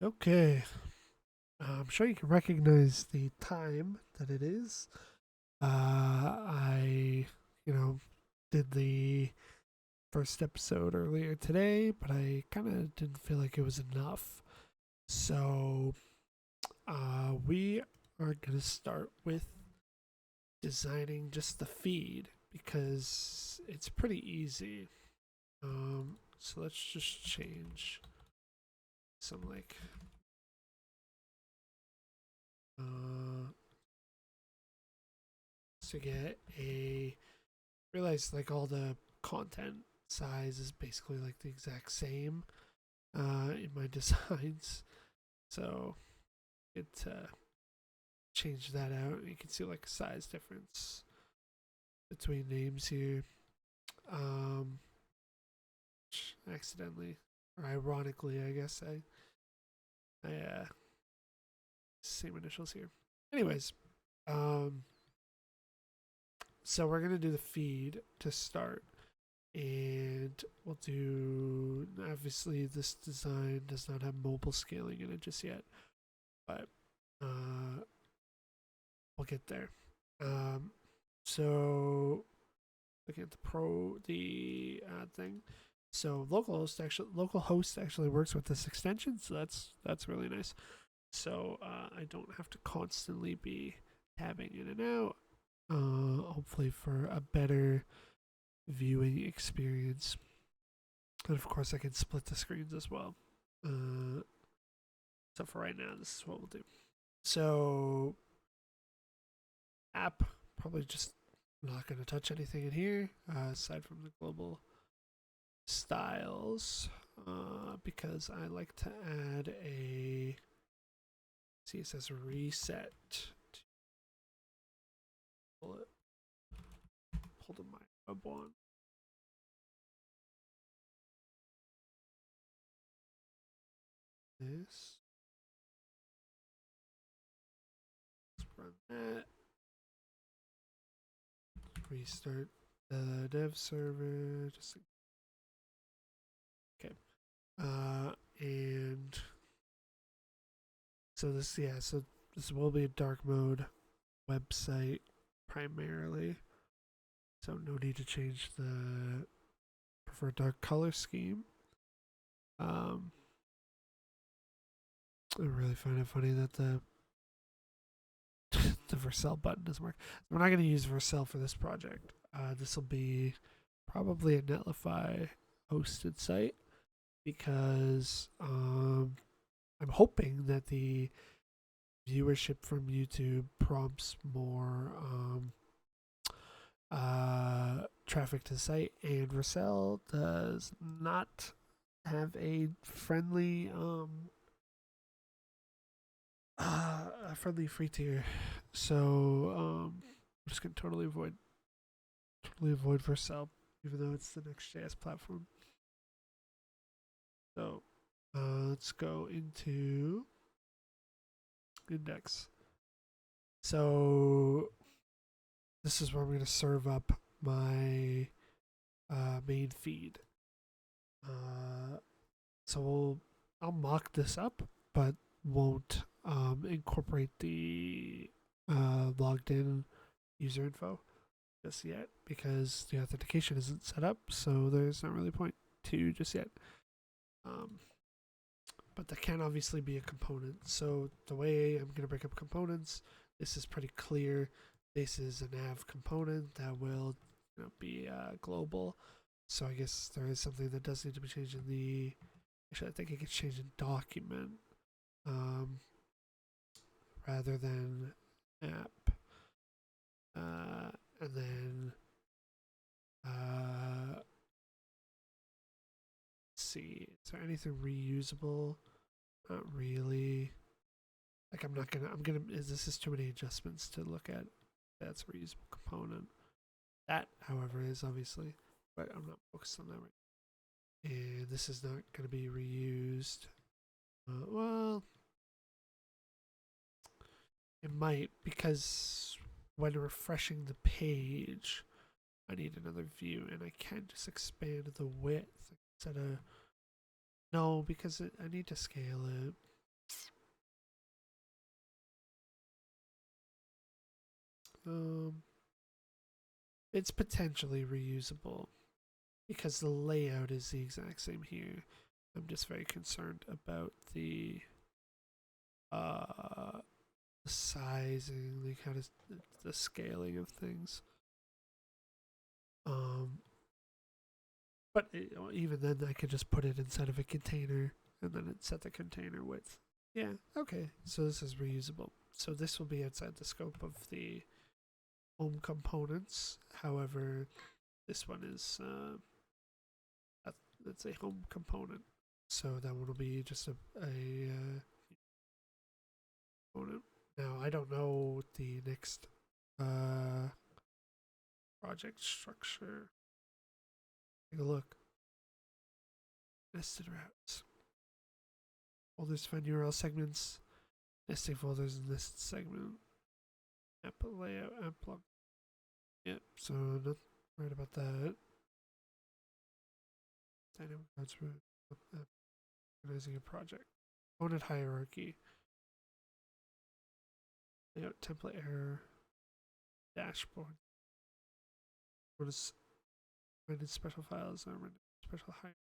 Okay, I'm sure you can recognize the time that it is. I, did the first episode earlier today, but I kind of didn't feel like it was enough. So, we are going to start with designing just the feed because it's pretty easy. So let's just change some uh, to get a realize all the content size is basically the exact same in my designs. So it changed that out. You can see a size difference between names here. Um, Accidentally or ironically, I guess I same initials here. Anyways, um, so we're gonna do the feed to start, and we'll do. Obviously, this design does not have mobile scaling in it just yet, but we'll get there. So looking at the thing. So localhost actually works with this extension, so that's really nice. So I don't have to constantly be tabbing in and out. Hopefully for a better viewing experience. And of course, I can split the screens as well. So for right now, this is what we'll do. So app, probably just not going to touch anything in here aside from the global styles because I like to add a CSS reset to pull to my web one. This. Let's run that. Restart the dev server. Okay. And so this will be a dark mode website primarily. So no need to change the preferred dark color scheme. I really find it funny that the Vercel button doesn't work. We're not going to use Vercel for this project. This will be probably a Netlify hosted site because I'm hoping that the viewership from YouTube prompts more traffic to the site, and Vercel does not have a friendly free tier. So I'm just gonna totally avoid Vercel, even though it's the Next.js platform. So let's go into index. So this is where I'm gonna serve up my main feed. So I'll mock this up, but won't incorporate the logged in user info just yet because the authentication isn't set up. So there's not really point to just yet. But that can obviously be a component. So the way I'm going to break up components, this is pretty clear. This is a nav component that will be global. So I guess there is something that does need to be changed in the. Actually, I think it gets changed in document rather than app. And then let's see, is there anything reusable? Not really. This is too many adjustments to look at. That's a reusable component. That, however, is obviously, but I'm not focused on that right now. And this is not going to be reused. Well, it might, because when refreshing the page, I need another view, and I can't just expand the width instead of. No, because I need to scale it. It's potentially reusable because the layout is the exact same here. I'm just very concerned about the sizing, the kind of the scaling of things. But even then, I could just put it inside of a container and then it set the container width. Yeah, okay. So this is reusable. So this will be outside the scope of the home components. However, this one is that's a home component. So that one will be just a component. Now I don't know the next project structure. Take a look. Nested routes. Folders find URL segments. Nesting folders in this segment. App layout, app block. Yep, so not worried about that. Dynamic routes for organizing a project. Component hierarchy. Layout template error. Dashboard. What is rendered special files are rendered special hierarchy.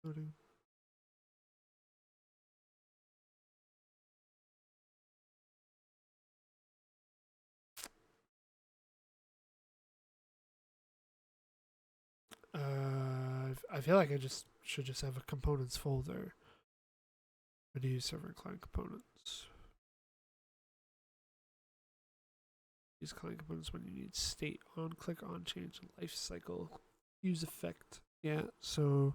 Loading. I feel like I should just have a components folder. Ready to use server and client components. Use client components when you need state on, click on, change life cycle, use effect. Yeah, so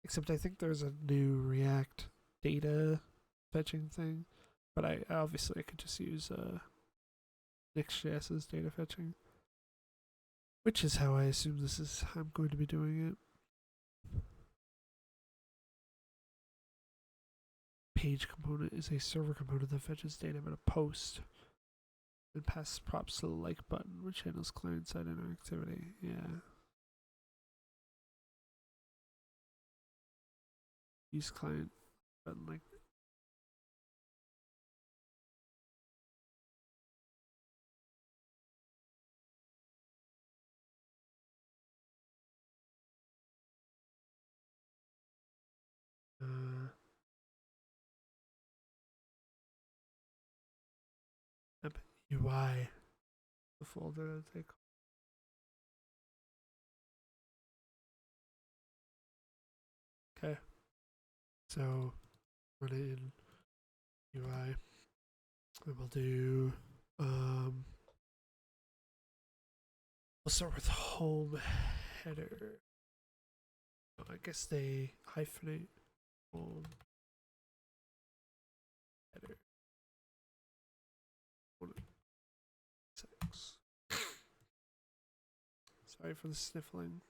except I think there's a new React data fetching thing, but I obviously could just use Next.js's data fetching, which is how I assume I'm going to be doing it. Page component is a server component that fetches data about a post and passes props to the like button, which handles client-side interactivity. Yeah. Use client button like. App UI, the folder that they call. Okay. So run it in UI. And we'll do we'll start with home header. Oh, I guess they hyphenate home header. 6. Sorry for the sniffling.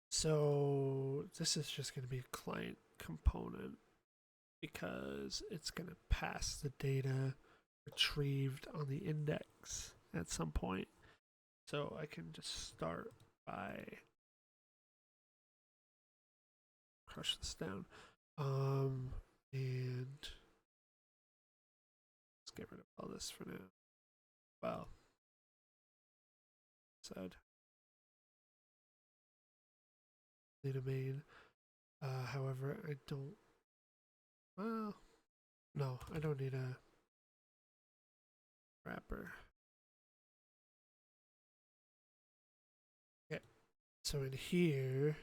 So this is just going to be a client component because it's going to pass the data retrieved on the index at some point. So I can just start by crush this down. And let's get rid of all this for now. Well, side data main. However, I don't. Well, no, I don't need a wrapper. Okay, so in here,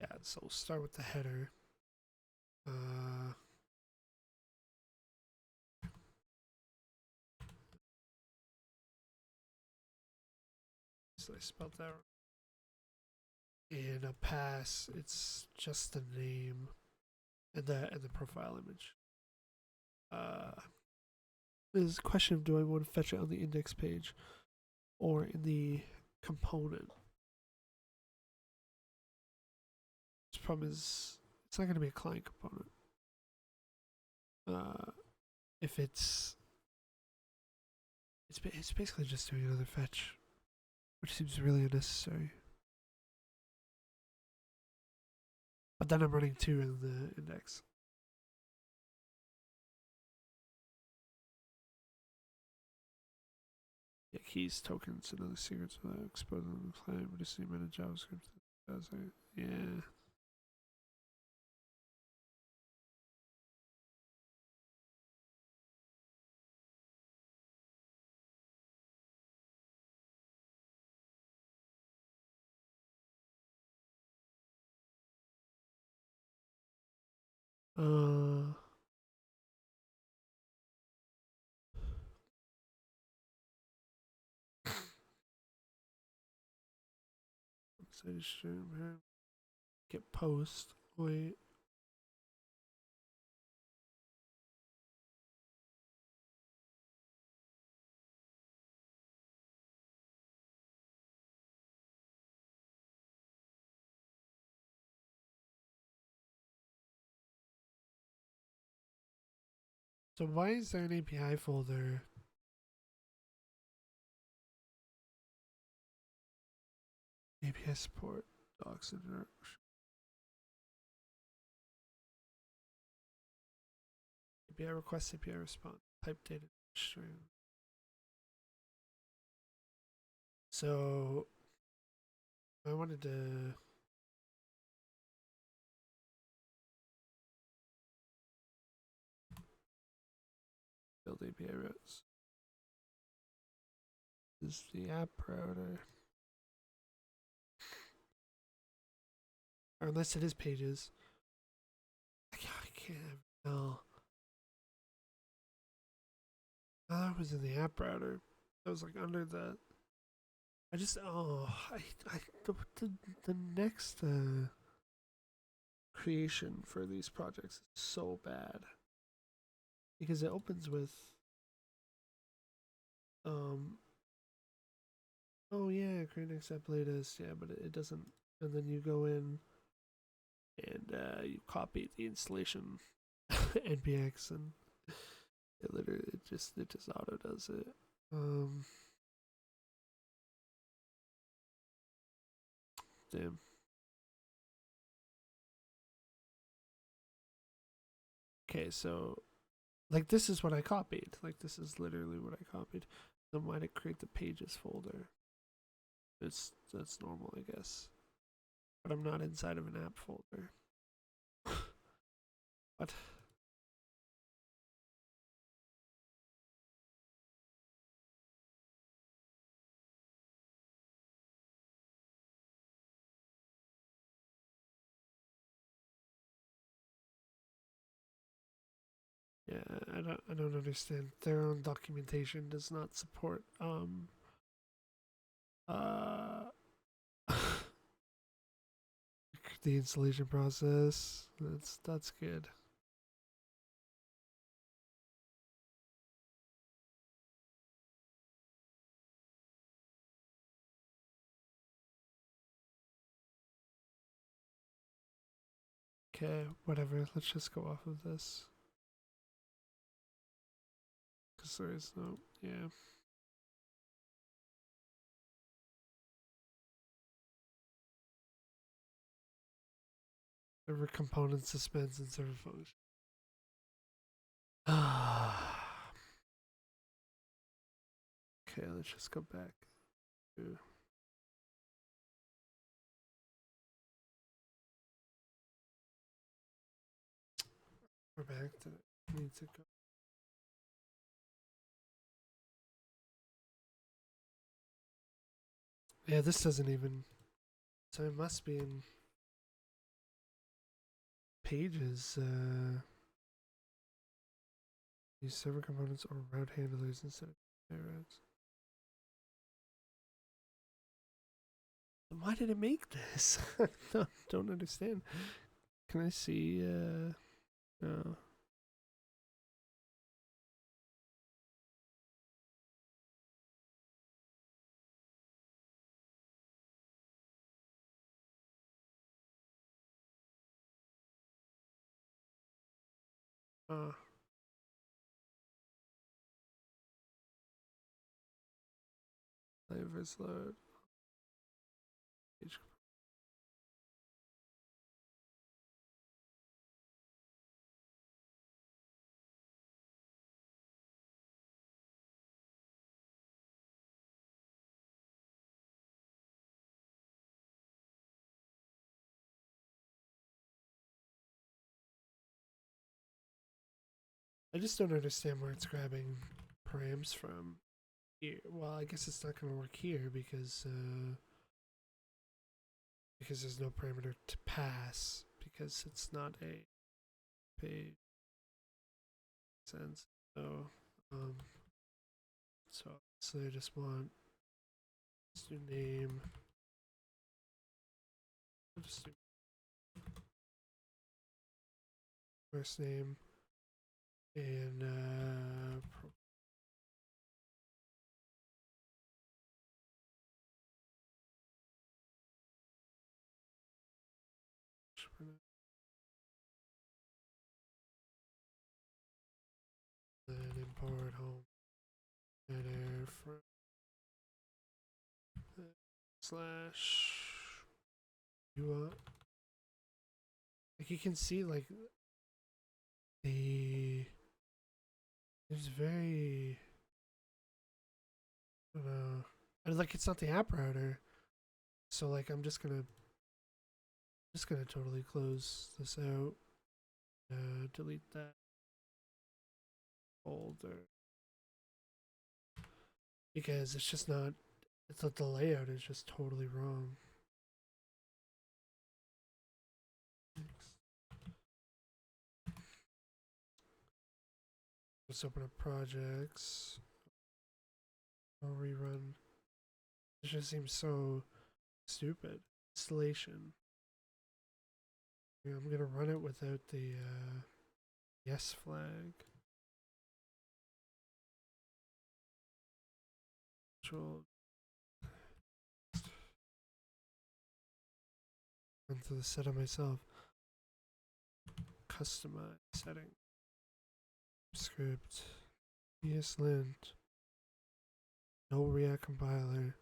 yeah. So we'll start with the header. So I spelled that wrong. And a pass, it's just the name and the profile image. There's a question of do I want to fetch it on the index page or in the component? This problem is it's not going to be a client component. If it's basically just doing another fetch, which seems really unnecessary. But then I'm running 2 in the index. Yeah, keys, tokens, and other secrets without exposing them to the client, reducing the amount of JavaScript that does it. Yeah. Get post. Wait. So why is there an API folder? API support, docs, and API request, API response, type data string. So I wanted to build API routes. This is the app router. Or unless it is pages. I can't. No. Oh, that was in the app router. That was like under the. I just the next creation for these projects is so bad because it opens with oh yeah, create next app latest, yeah, but it doesn't, and then you go in and you copy the installation npx and it just auto does it. Damn. Okay, so like this is what I copied. Like this is literally what I copied. Then why did it create the pages folder? That's normal, I guess. But I'm not inside of an app folder. What? Yeah, I don't understand. Their own documentation does not support uh the installation process. That's good. Okay, whatever. Let's just go off of this. Because there is no, yeah. Server component suspense and server function. Okay, let's just go back to. We're back to. Need to go. Yeah, this doesn't even. So it must be in pages. Use server components or route handlers instead of routes. Why did it make this? Don't understand. Can I see? No. Flavors load. I just don't understand where it's grabbing params from here. Well, I guess it's not going to work here because there's no parameter to pass because it's not a page. Sense. So I just want to name. I'll just do first name and then import home header from slash you want. Like you can see, like it's very, I don't know. And like it's not the app router, so like I'm just gonna totally close this out. Delete that folder because it's just not. It's that the layout is just totally wrong. Let's open up projects. I'll rerun. It just seems so stupid. Installation. Yeah, I'm gonna run it without the yes flag. Control. Run through the setup myself. Customize setting. Script. ESLint. No React compiler.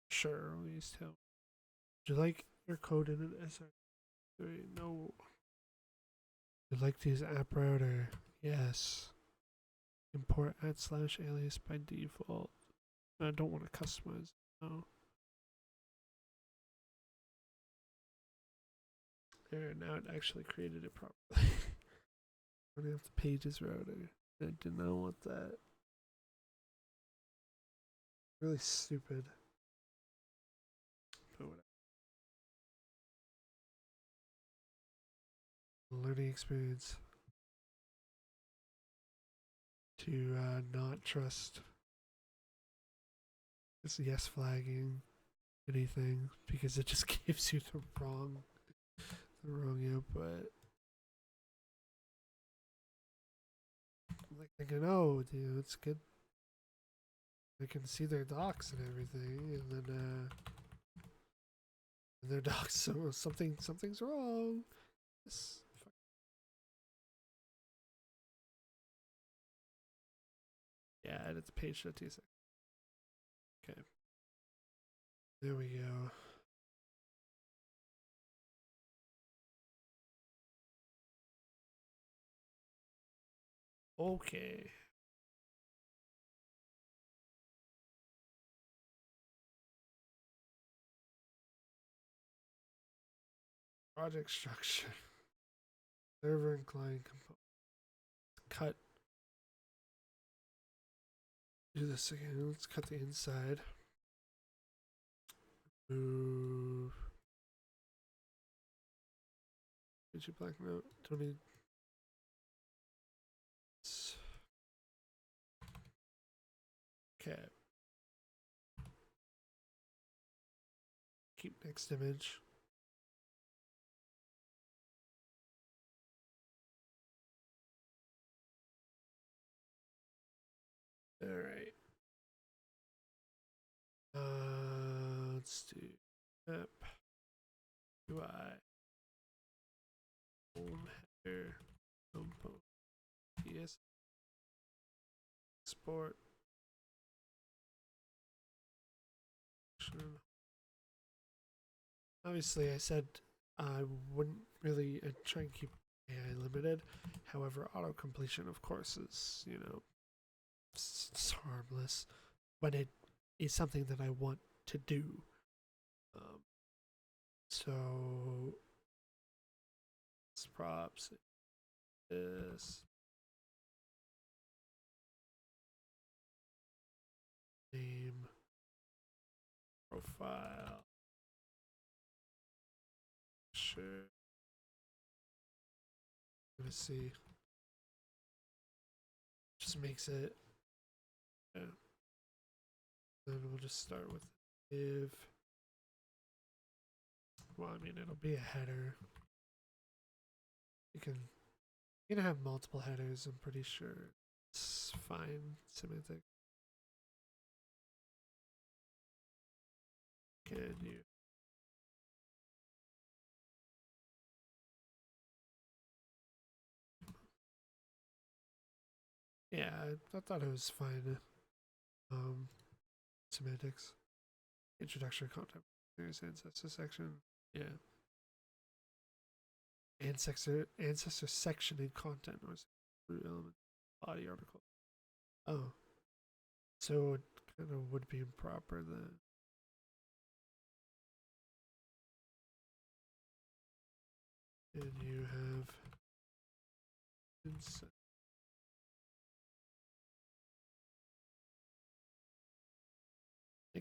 Sure, I'll use tail. Would you like your code in an SR3? No. Would you like to use app router? Yes. Import @/alias by default. I don't want to customize. No. There, now it actually created it properly. I don't have the pages router. I did not want that. Really stupid. But whatever. Learning experience. To not trust this yes flagging anything because it just gives you the wrong output. I'm like thinking, oh, dude, it's good. I can see their docs and everything, and then their docs, so something's wrong. Yes. Yeah, it's page.tsx. Okay. There we go. Okay. Project structure. Server and client component. Cut. Do this again. Let's cut the inside. Move. Did you black note? Don't need. Okay. Keep next image. All right. Let's do app UI home header component ts export. Obviously, I said I wouldn't really try and keep AI limited. However, auto completion, of course, is it's harmless, but it is something that I want to do. So this props is name profile. Sure. Let's see. Just makes it. Yeah. Then we'll just start with if. Well, I mean, it'll be a header. You can have multiple headers. I'm pretty sure it's fine semantic. Can you? Yeah, I thought it was fine. Semantics. Introductory content. There's ancestor section. Yeah. Ancestor section in content was root element body article. Oh. So it kind of would be improper then. And you have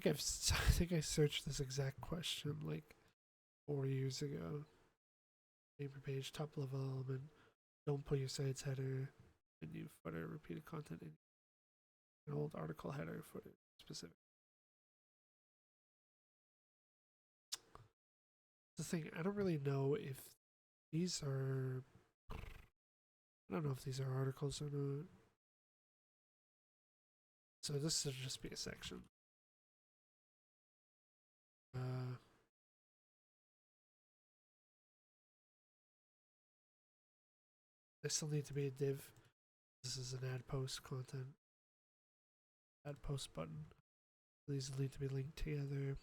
I think I searched this exact question like 4 years ago. Paper page, top level element. Don't put your site's header, menu footer, repeated content in an old article header footer specific. The thing, I don't really know if these are. I don't know if these are articles or not. So this should just be a section. They still need to be a div. This is an add post content. Add post button. These need to be linked together.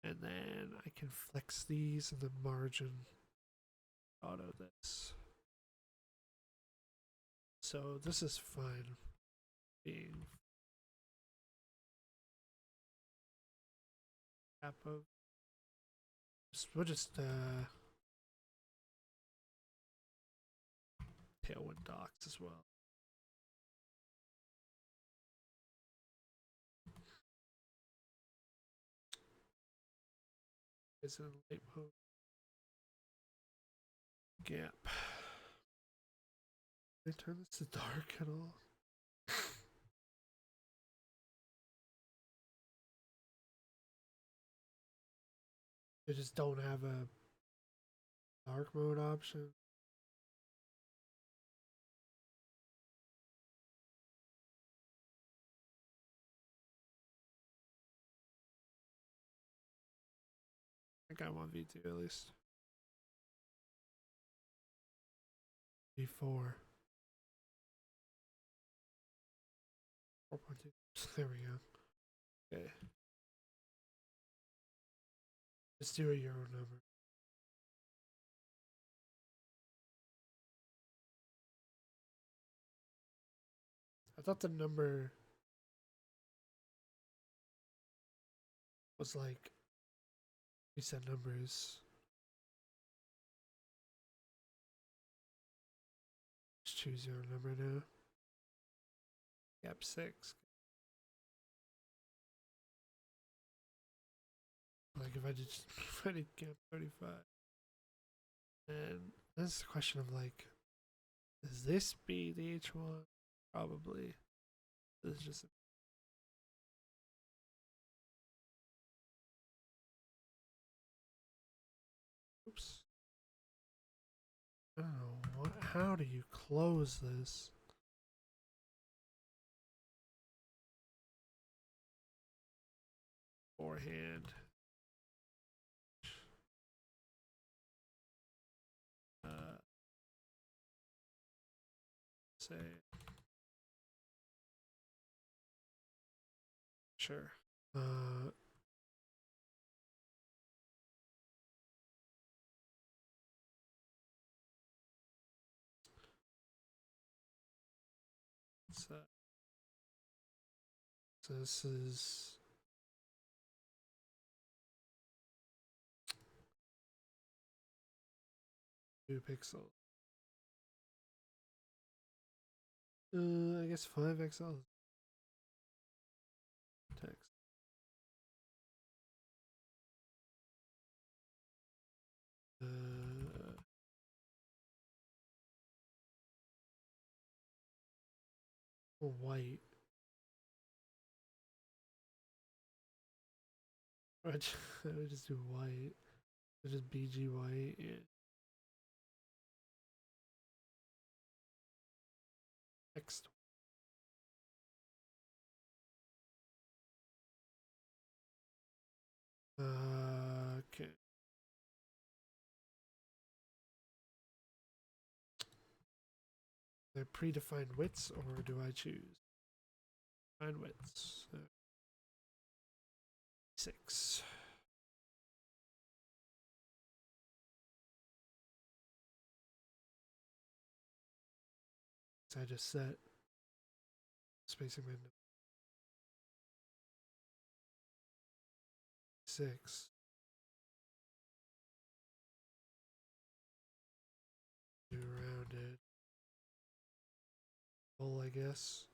And then I can flex these in the margin auto this. So this is fine being app of. We'll just Tailwind docs as well. Is it in late mode? Gap. Did I turn this to dark at all? They just don't have a dark mode option. I think I want V2 at least. V4. 4.2. There we go. Okay. Let's do a euro number. I thought the number was like we said numbers. Just choose your number now. Gap 6. Like if I did gap 35. And this is a question of like, does this be the H1? Probably. This is just oops. I don't know how do you close this? Forehand. Say sure. So this is 2 pixels. I guess 5 pixels. Text. White. I would just do white. I just BG white. Yeah. Text. Okay. They're predefined widths, or do I choose? Define widths. 6. So I just set spacing window 6. Do rounded. Full, I guess.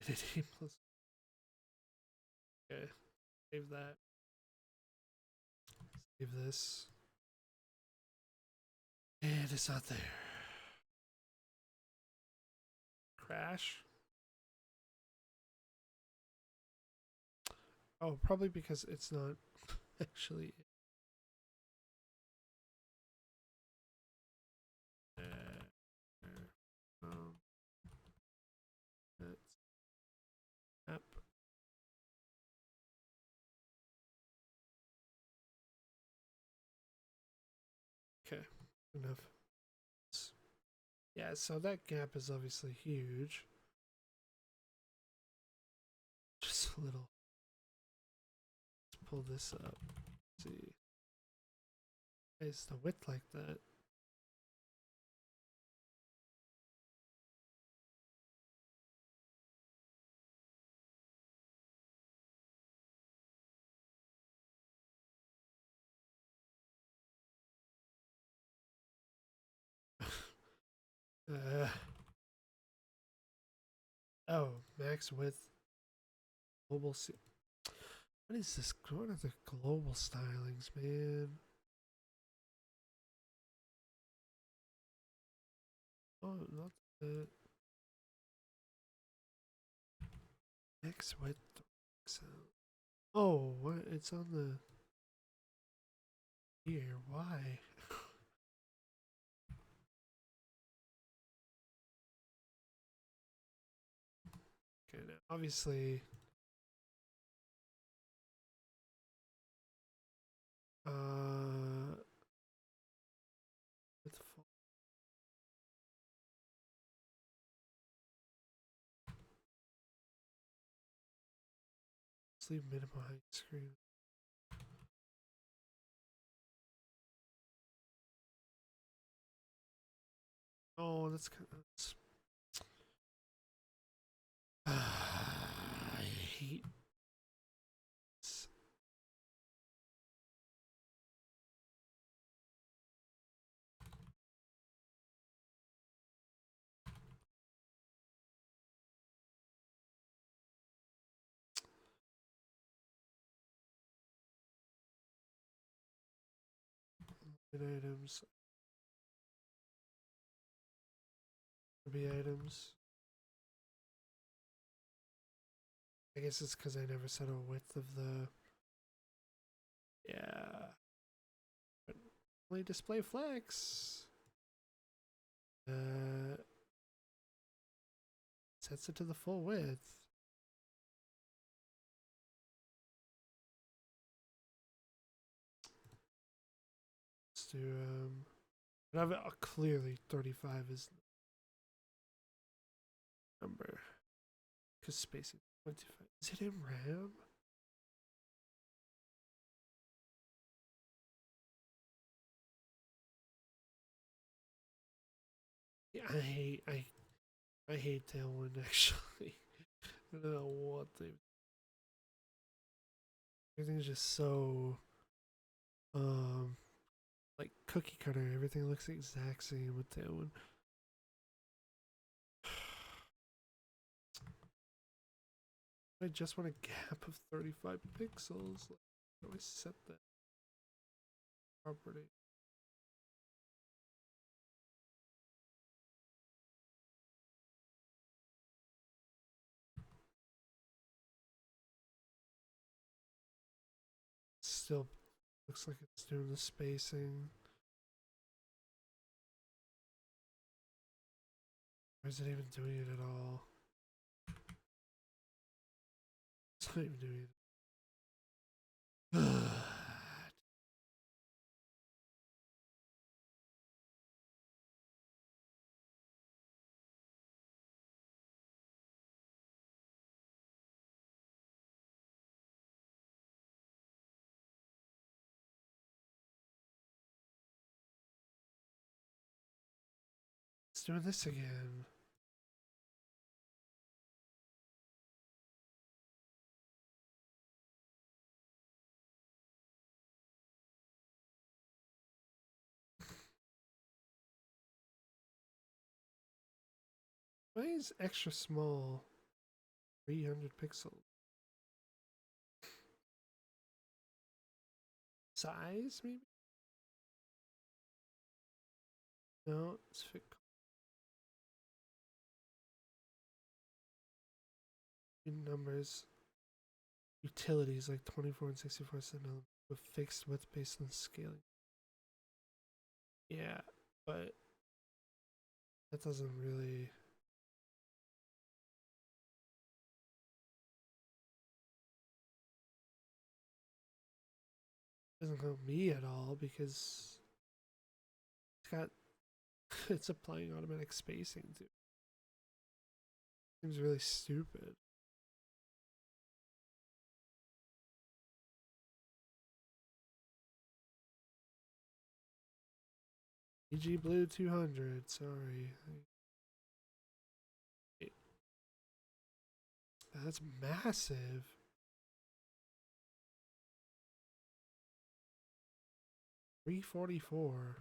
Plus. Okay. Save that. Save this. And it's not there. Crash. Oh, probably because it's not actually. That's app. Okay, enough. Yeah, so that gap is obviously huge. Just a little. Let's pull this up. Let's see. Is the width like that? Oh, max width. Global. What is this? What are the global stylings, man? Oh, not that. Max width. Oh, what? It's on the here. Why? Okay, now obviously, with full. Let's leave minimum height screen. Oh, that's kind of. I hate. Items. Be items. I guess it's because I never set a width of the. Yeah. But only display flex. Sets it to the full width. Let's do but I've clearly 35 is the number. Because spacing 25. Is it in RAM? Yeah, I hate Tailwind actually. I don't know what they Everything's just so like cookie cutter. Everything looks the exact same with that one. I just want a gap of 35 pixels. How do I set that property? Still looks like it's doing the spacing. Or is it even doing it at all? It's not even doing it. It's doing this again. Why is extra small 300 pixels? Size, maybe? No, it's fit numbers. Utilities like 24 and 64 centimeters with fixed width based on scaling. Yeah, but that doesn't really. Doesn't help me at all because it's got it's applying automatic spacing too. Seems really stupid. EG Blue 200. Sorry. That's massive. $344.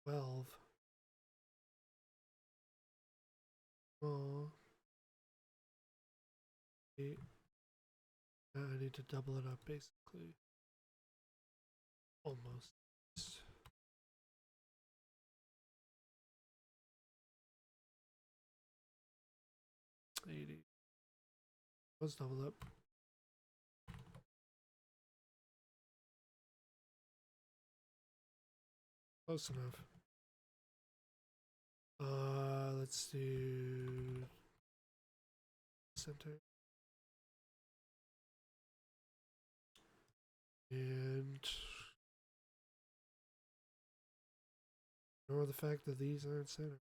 $12. Oh. Wait. Now I need to double it up basically. Almost. 80. Let's double up. Close enough. Let's do center. And ignore the fact that these aren't centered.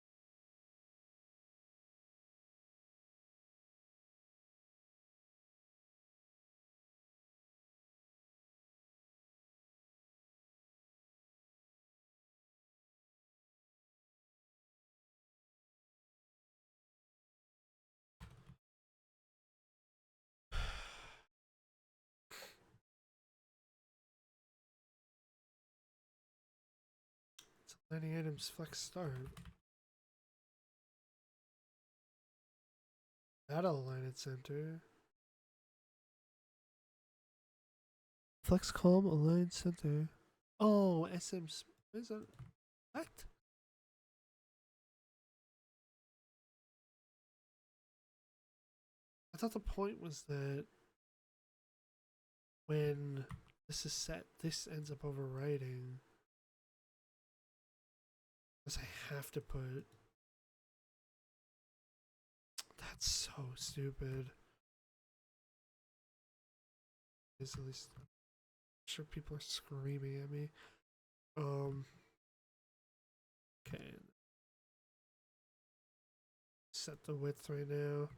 It's aligning items flex start. That'll align it center. Flex calm align center. Oh, SM. What is that? What? I thought the point was that when this is set, this ends up overwriting. Because I have to put. That's so stupid. Is at least. I'm sure people are screaming at me. Okay. Set the width right now.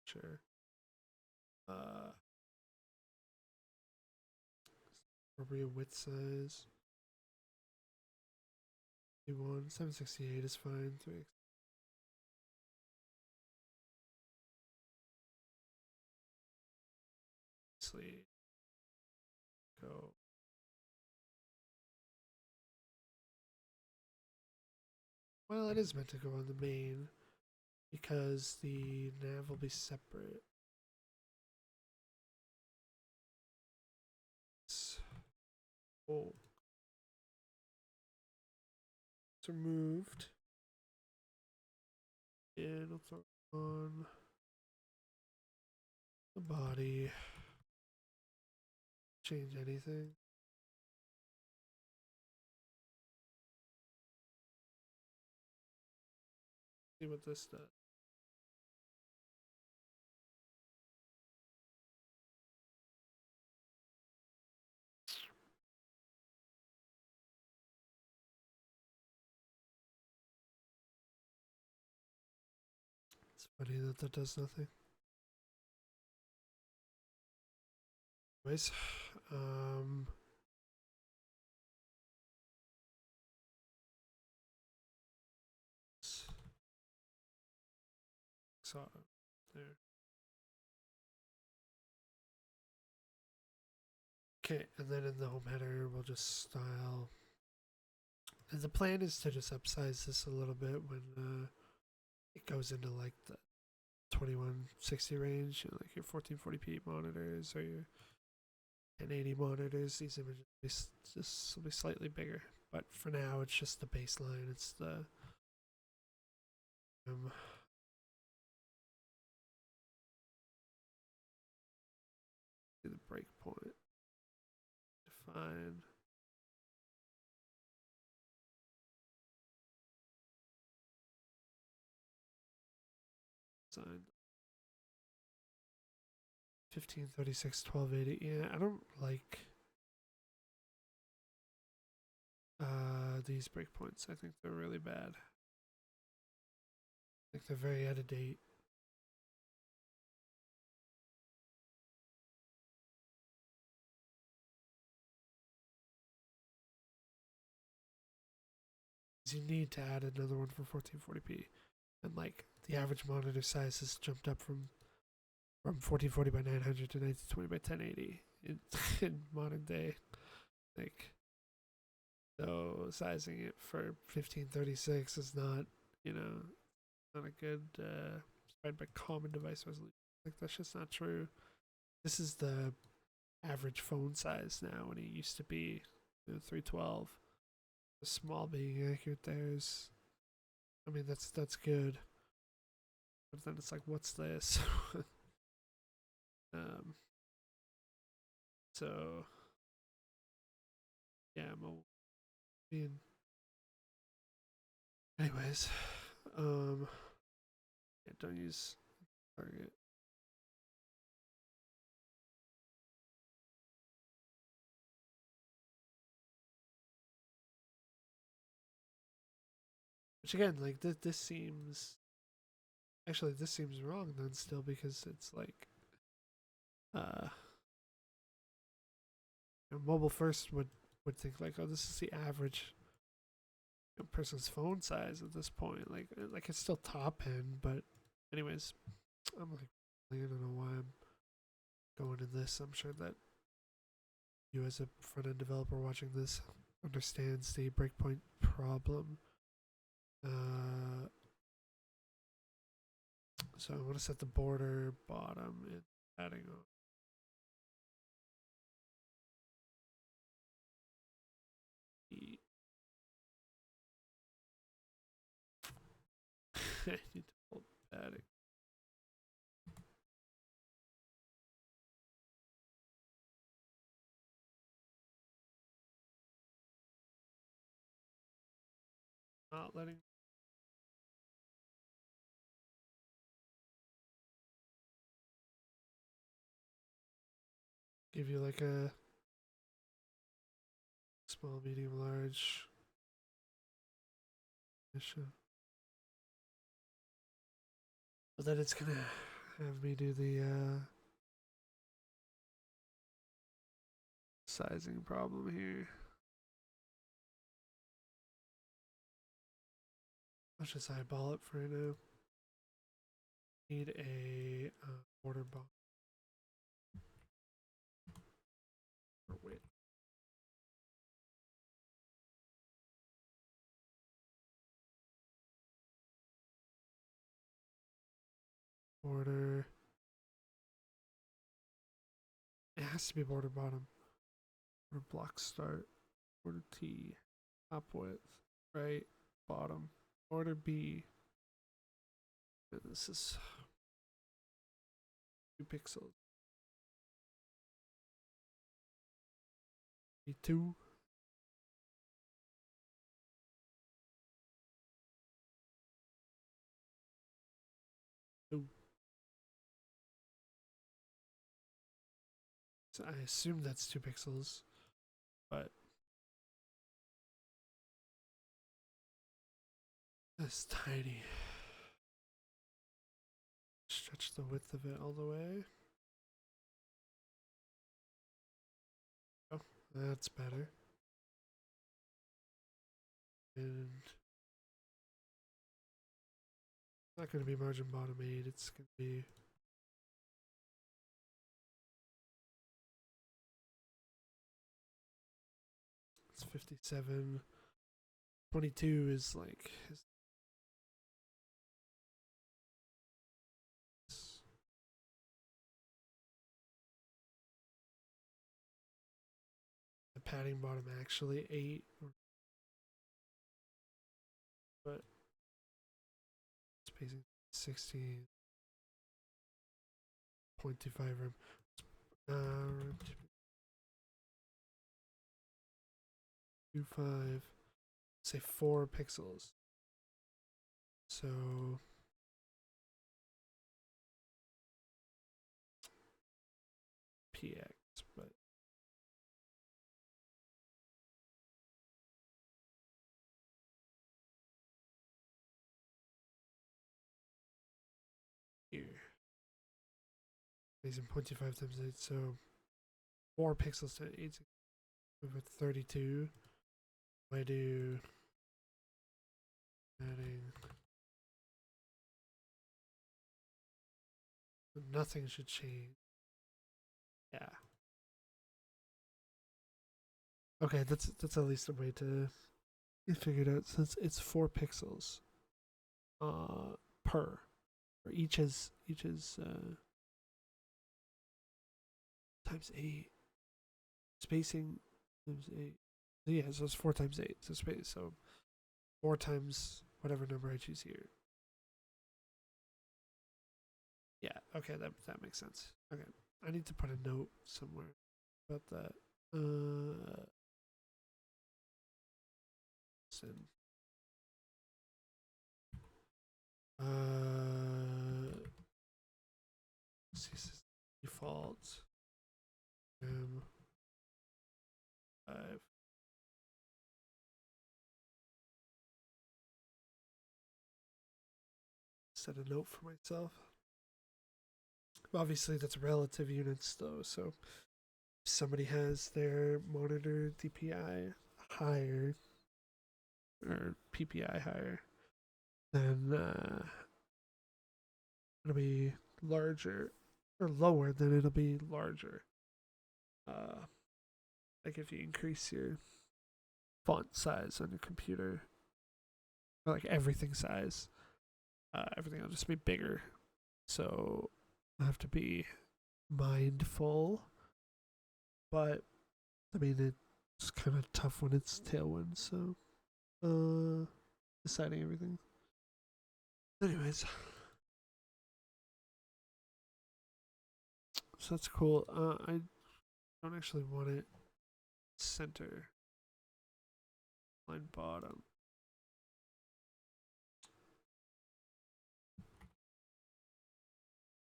Sure. Appropriate width size. 768 is fine. Sleep. Go. Well, it is meant to go on the main because the nav will be separate. Oh. It's removed. And I'll throw on the body. Change anything. See what this does. It's funny that that does nothing. Anyways, so there. Okay, and then in the home header, we'll just style. And the plan is to just upsize this a little bit when it goes into like the 2160 range, you know, like your 1440p monitors or your 1080 monitors. These images will be slightly bigger, but for now, it's just the baseline. It's the breakpoint. Define. Sign. 1536 1280. Yeah, I don't like these breakpoints. I think they're really bad. I think they're very out of date. You need to add another one for 1440p, and like the average monitor size has jumped up from 1440 by 900 to 1920 by 1080 in modern day. Like, so sizing it for 1536 is not, you know, not a good spread by common device resolution. Like, that's just not true. This is the average phone size now, when it used to be 312. The small being accurate there is, I mean, that's good. But then it's like, what's this? So yeah, I'm being. Anyways, yeah, don't use target. Which again, like this seems actually this seems wrong then still, because it's like uh mobile first would think like, oh, this is the average person's phone size at this point. Like it's still top end, but anyways, I'm like, I don't know why I'm going in this. I'm sure that you as a front end developer watching this understands the breakpoint problem. So I want to set the border bottom and adding on. I need to pull padding. Not letting. Give you like a small, medium, large mission. But then it's gonna have me do the sizing problem here. Let's just eyeball it for right now. Need a border bottom. Or wait. Border. It has to be border bottom. Border block start. Border T. Top width. Right. Bottom. Border B. And this is 2 pixels. B2. So I assume that's 2 pixels, but that's tiny. Stretch the width of it all the way. Oh, that's better. And it's not going to be margin bottom 8, it's going to be it's 57. 22 is like the padding bottom actually 8, but spacing 16.25 room. Room 2.5, say 4 pixels. So px, but here is in 0.25 times 8, so 4 pixels to 8 over 32. I do adding, nothing should change. Yeah. Okay, that's at least a way to figure it out, since it's 4 pixels per. Or each is times 8. Spacing times 8. Yeah, so it's 4 times 8. So space, so 4 times whatever number I choose here. Yeah, okay, that makes sense. Okay. I need to put a note somewhere about that. Send. This is default. 5. Set a note for myself. Obviously, that's relative units though, so if somebody has their monitor DPI higher or PPI higher, then it'll be larger, or lower, then it'll be larger. Like if you increase your font size on your computer, or like everything size, everything will just be bigger. So I have to be mindful. But I mean, it's kind of tough when it's Tailwind. So deciding everything. Anyways, so that's cool. I don't actually want it center, line bottom.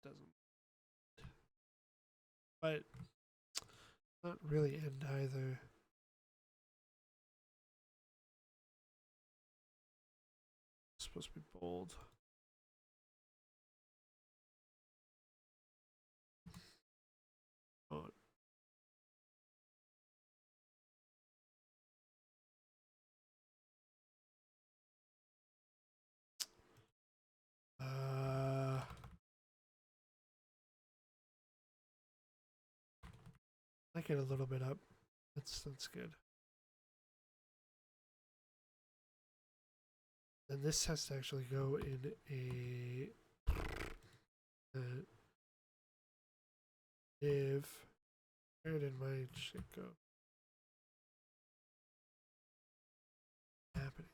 Doesn't, but not really end either. It's supposed to be bold. Oh. I get a little bit up. That's good. And this has to actually go in a div. Where did my shit go? Happening.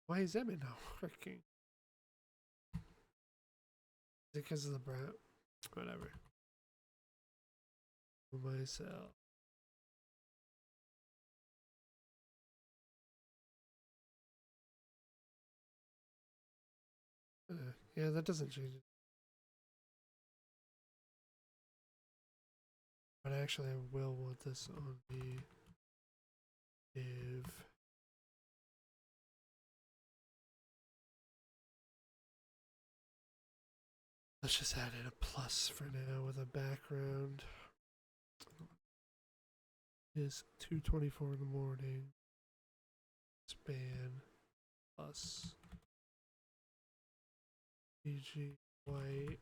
Why is Emmett not working? Is it because of the brown? Whatever. Myself. Yeah, that doesn't change it. But actually, I will want this on the div. Let's just add in a plus for now with a background. Is 2:24 in the morning. Span plus PG white.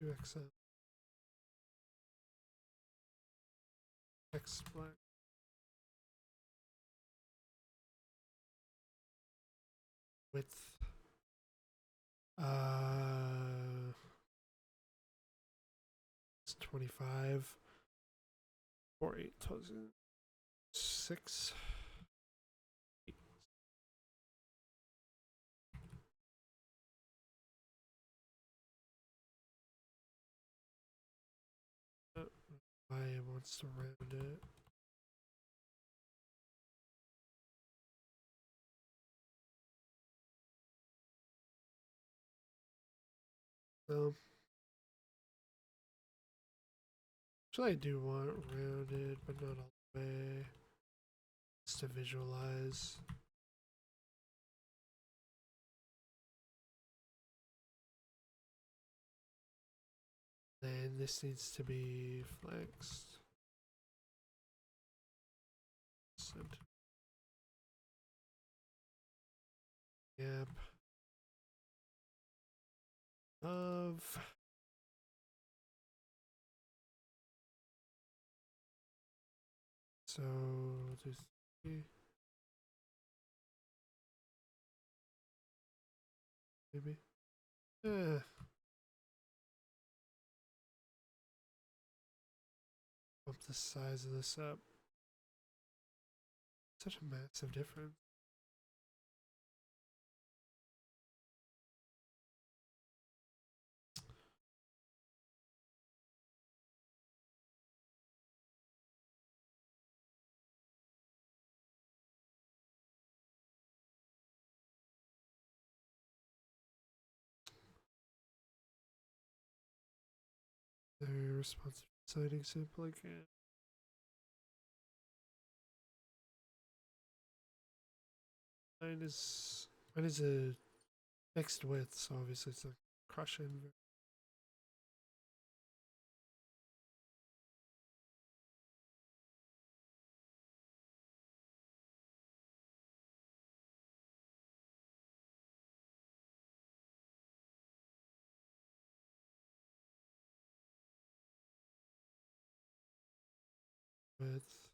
2XL. X black. Width. It's 25. 48,006. I wants to round it. Actually, I do want rounded, but not all the way. Just to visualize. Then this needs to be flexed. Yep. Of so just maybe. Bump the size of this up. Such a massive difference. Their responsive designing simple again. Mine is a fixed width, so obviously it's a crushing. Width.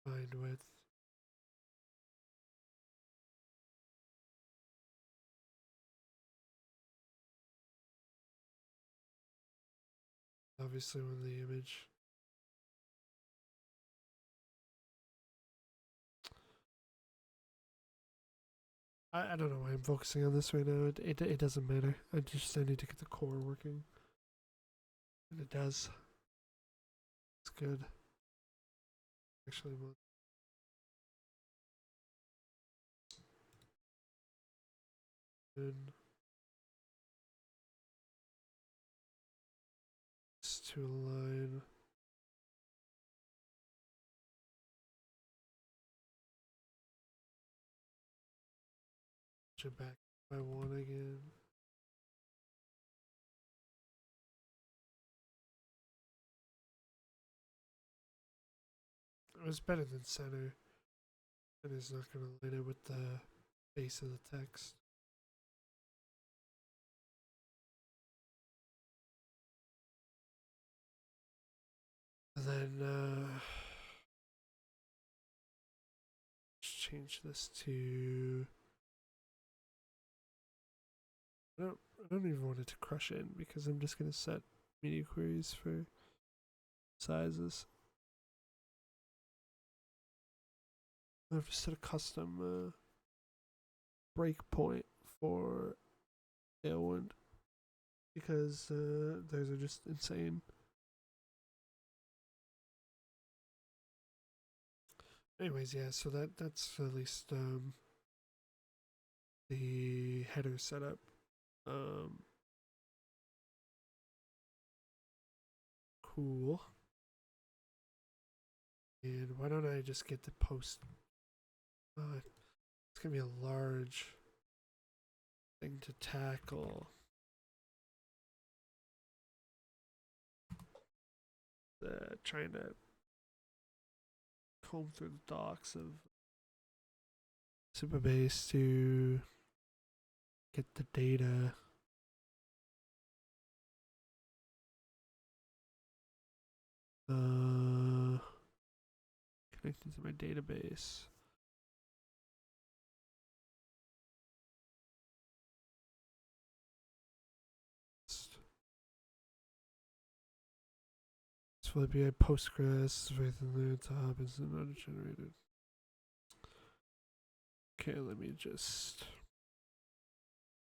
Find width. Obviously, on the image. I don't know why I'm focusing on this right now. It doesn't matter. I need to get the core working. And it does. It's good. Actually, good. Just to align. Back by one again. It was better than center. And it's not going to line up with the base of the text. And then let's change this to. I don't even want it to crush in because I'm just going to set media queries for sizes. I have to set a custom breakpoint for Tailwind because those are just insane. Anyways, yeah, so that's at least the header setup. Cool. And why don't I just get the post? It's gonna be a large thing to tackle. Trying to comb through the docs of Supabase to get the data. Connected to my database. This will be a Postgres with the top is not generated. Okay, let me just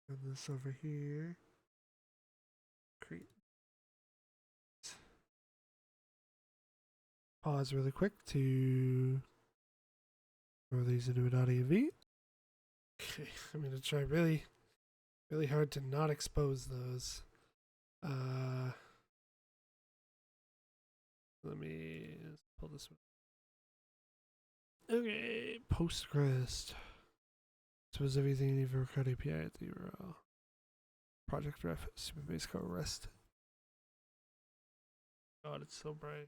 run this over here. Create. Pause really quick to throw these into an .env. Okay, I'm gonna try really hard to not expose those. Let me pull this one. Okay, Postgres. So is everything you need for code API at the URL. Project ref, Supabase code rest. God, it's so bright.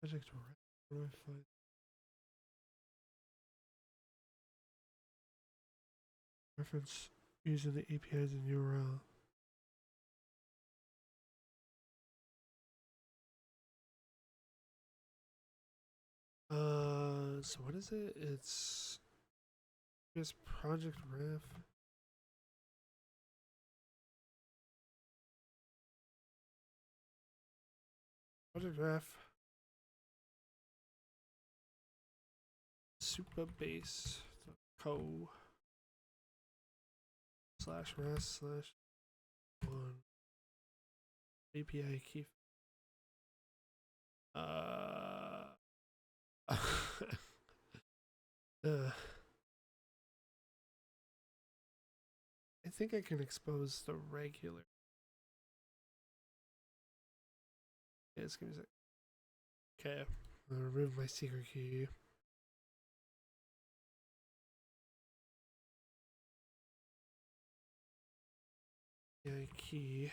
Project ref. Where do I find? Reference using the APIs in URL. So what is it? It's just project ref. Project ref. Supabase co /rest/1 API key. I think I can expose the regular. Yeah, just give me a sec. Okay, I'm gonna remove my secret key. Yeah, key.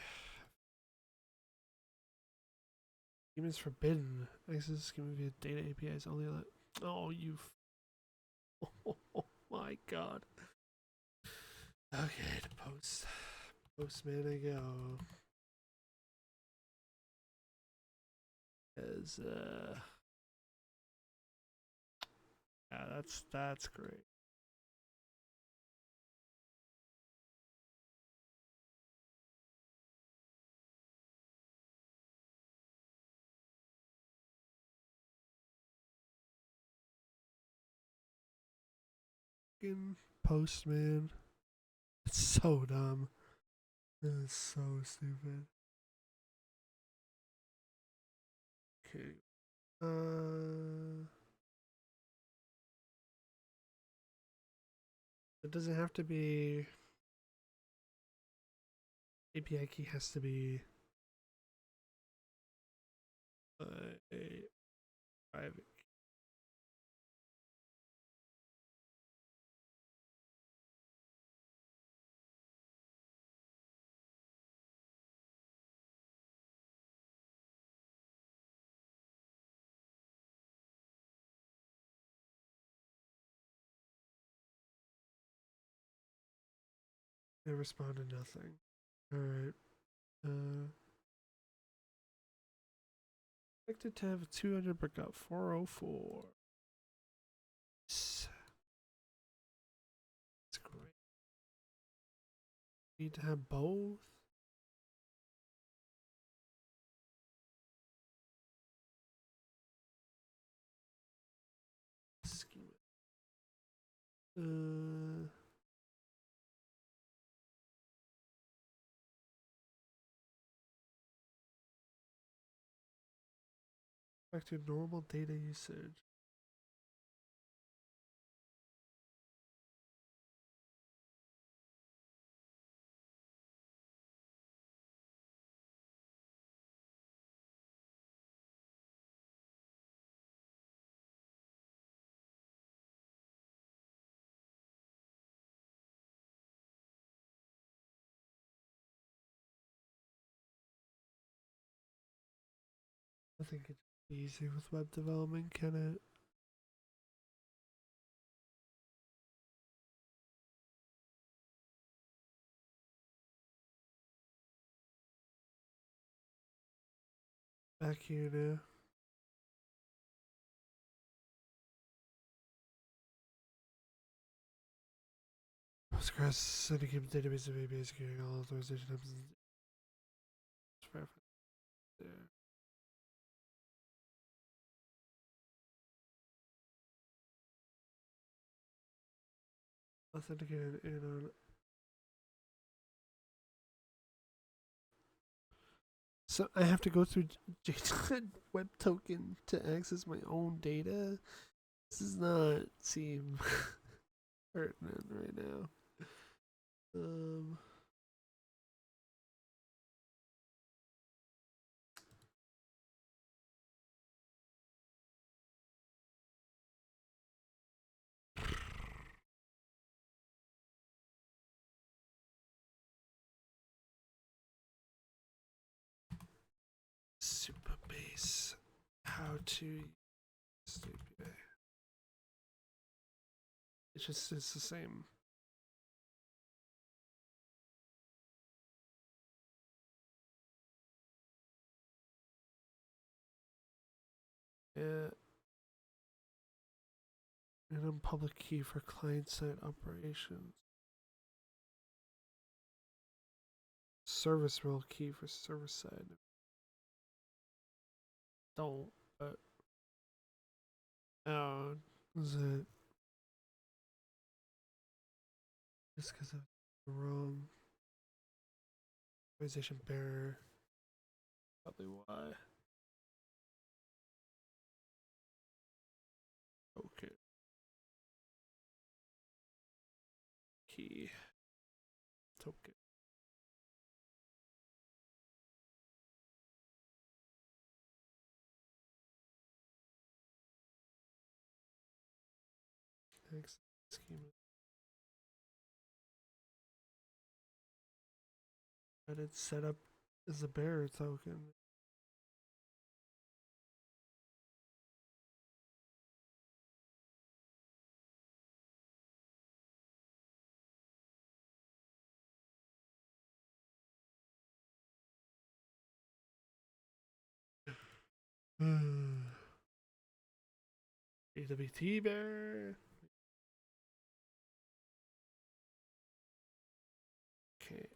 Schema is forbidden. Access schema via data APIs only. Oh, you. Oh my god. Okay, to post. Postman I go. As yeah, that's great. Fucking Postman. It's so dumb. It's so stupid. Okay. It doesn't have to be API key has to be a private. They responded nothing. Alright. Expected to have 200 but got 404. That's great. Need to have both. Schema. Back to normal data usage. I think it's easy with web development, can it? Back here now. Postgres syndicate database of API securing all authorization types. There. Authenticated in on. So I have to go through JSON web token to access my own data. This does not seem pertinent right now. Supabase. How to use API. It's the same. Yeah. Random public key for client side operations. Service role key for server side. Don't, but. Oh, is it? Just because of the wrong organization bearer. Probably why. Okay. Key. Token. Next schema. But it's set up as a bearer token. AWT bearer. Okay.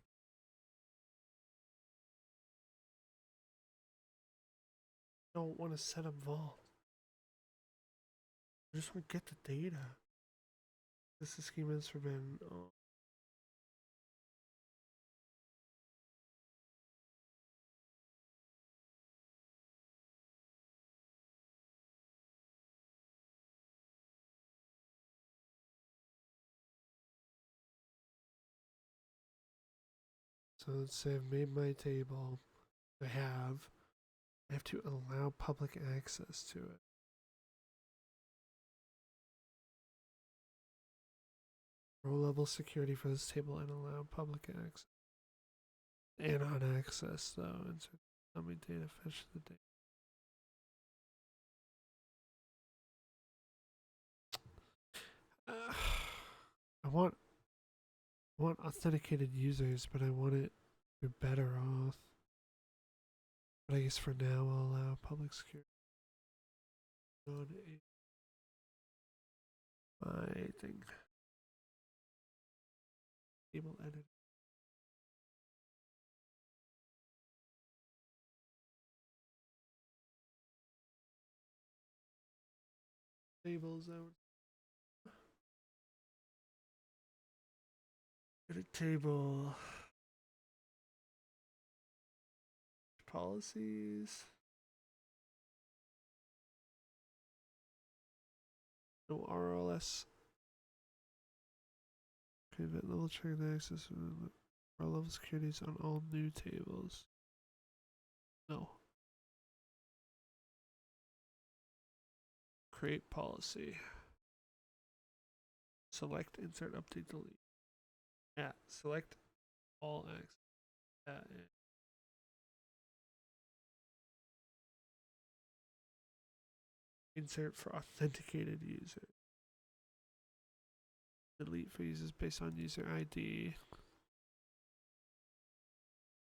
Don't want to set up vault. I just want to get the data. This schema is forbidden. Oh. So let's say I've made my table. I have to allow public access to it. Row level security for this table and allow public access. And on access though, insert dummy data, fetch the data. I want authenticated users, but I want it to be better off. But I guess for now I'll allow public security on my thing. Table edit. Tables out. Edit table. Policies. No RLS. Okay, event level check the access R level securities on all new tables. No. Create policy. Select, insert, update, delete. Yeah, select all access. Yeah. Insert for authenticated users. Delete for users based on user ID.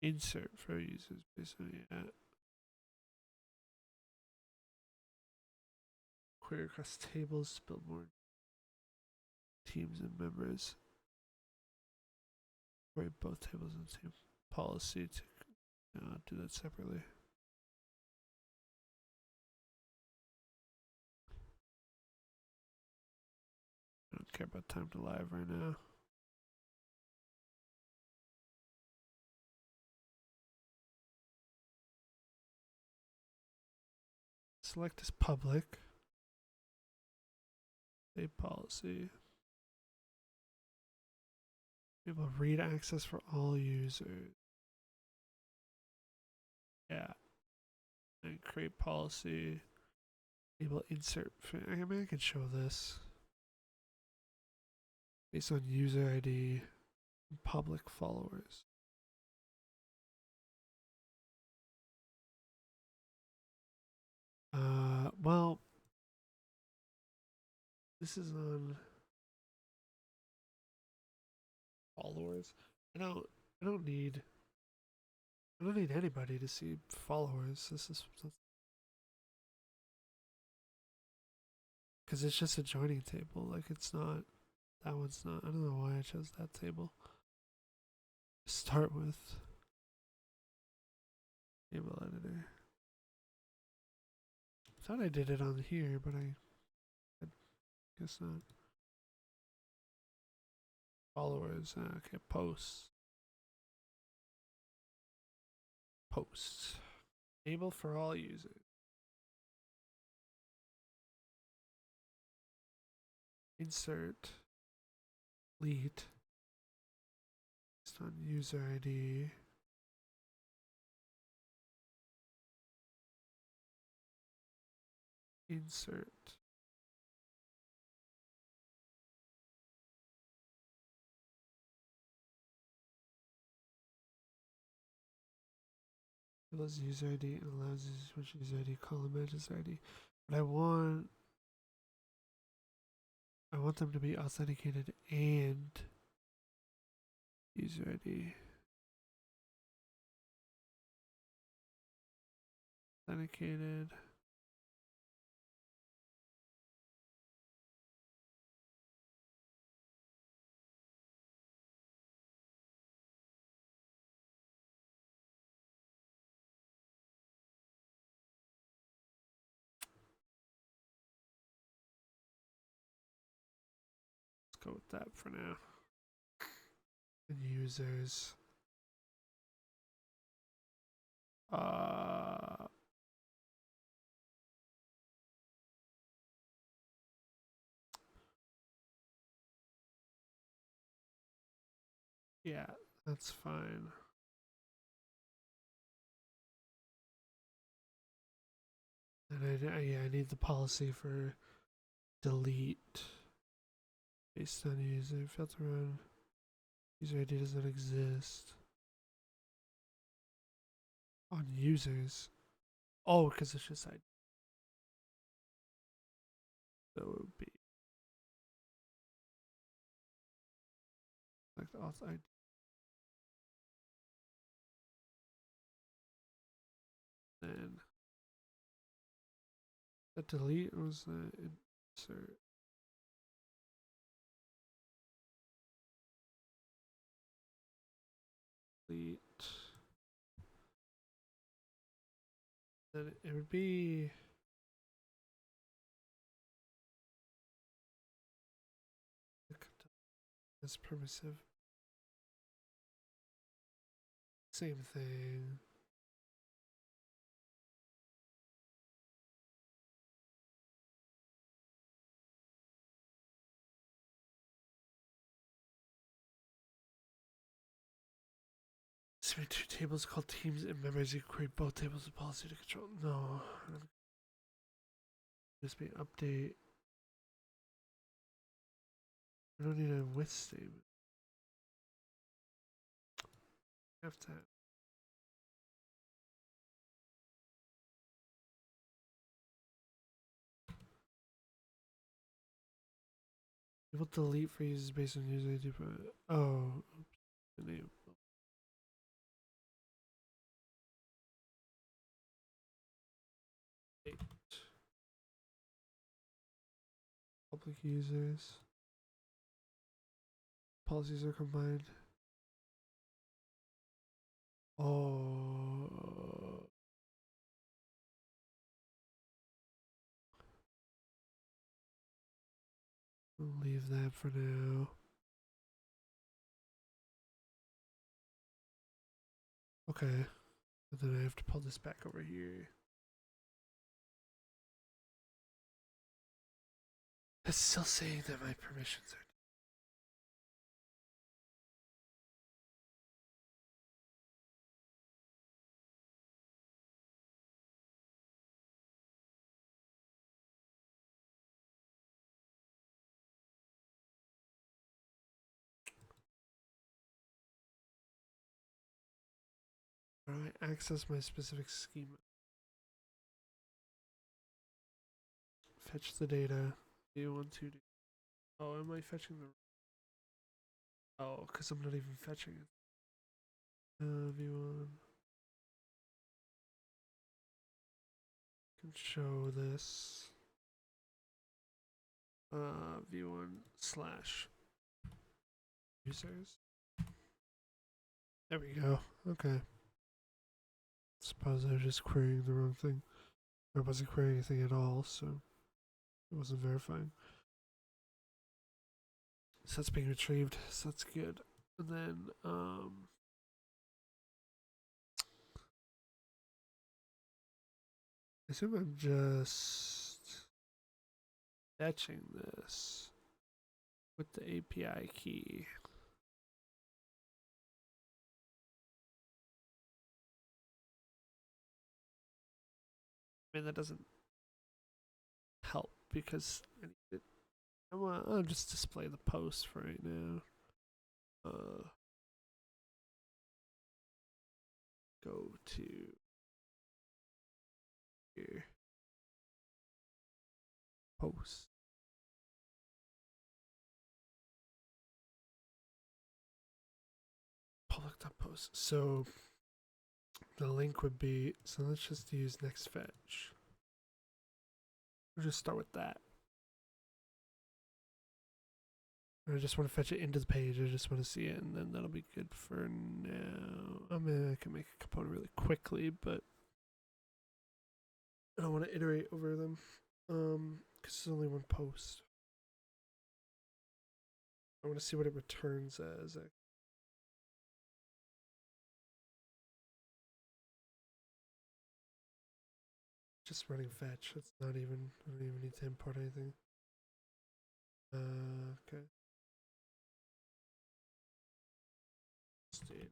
Insert for users based on query across tables to build more teams and members. Write both tables in the same policy to do that separately. I don't care about time to live right now. Select as public. Save policy. Enable read access for all users. Yeah. And create policy. Enable insert. I mean, I can show this. Based on user ID and public followers. Well, this is on followers. I don't need anybody to see followers. This is because it's just a joining table. Like it's not, that one's not. I don't know why I chose that table. Start with table editor. I thought I did it on here, but I guess not. Followers. Okay, posts. Posts. Table for all users. Insert. Delete. Based on user ID. Insert. Allows user ID and allows you to switch user ID, column matches ID. But I want them to be authenticated and user ID. Authenticated. Let's go with that for now. And users. Yeah, that's fine. And I need the policy for delete based on user filter on user ID does not exist on users. Oh, because it's just ID. So it would be like the auth ID. Then the delete was the insert. Delete. Then it would be as permissive. Same thing. Submit two tables called teams and members. You create both tables with policy to control. No. Just be update. I don't need a with statement. I have to. People delete for users based on user ID. Oh, the name. Public users. Policies are combined. Oh. We'll leave that for now. Okay. And then I have to pull this back over here. It's still saying that my permissions are. How do I access my specific schema? Fetch the data. V1, 2D. Oh, am I fetching the. Oh, because I'm not even fetching it. V1. Can show this. V1 slash users. There we go. Okay. Suppose I was just querying the wrong thing. I wasn't querying anything at all, so it wasn't verifying. So that's being retrieved, so that's good. And then, I assume I'm just fetching this with the API key. I mean, that doesn't help because I'll just display the post for right now. Go to here. Post. Public.post. So the link would be, so let's just use next fetch. We'll just start with that. I just want to fetch it into the page. I just want to see it, and then that'll be good for now. I mean, I can make a component really quickly, but I don't want to iterate over them because it's only one post. I want to see what it returns as. Just running fetch. It's not even. I don't even need to import anything. Okay. State.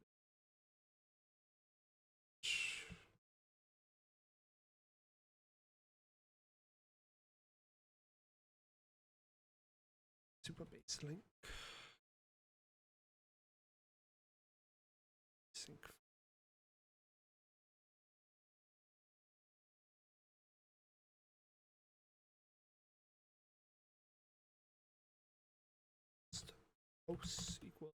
Supabase link. Sync. Hosts equal.